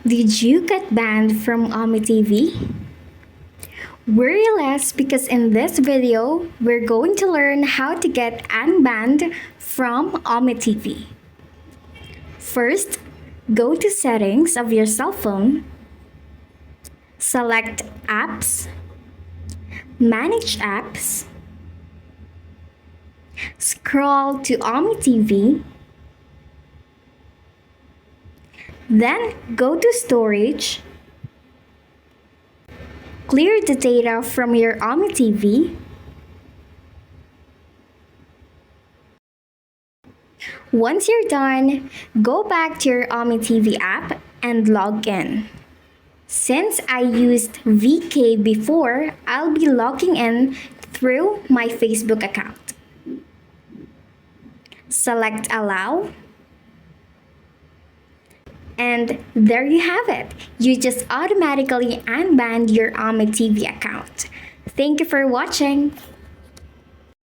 Did you get banned from OmeTV? Worry less because in this video, we're going to learn how to get unbanned from OmeTV. First, go to settings of your cell phone, select apps, manage apps, scroll to OmeTV, then go to storage, clear the data from your OmeTV, once you're done, go back to your OmeTV app and log in. Since I used VK before, I'll be logging in through my Facebook account. Select Allow. And there you have it. You just automatically unbanned your OmeTV account. Thank you for watching.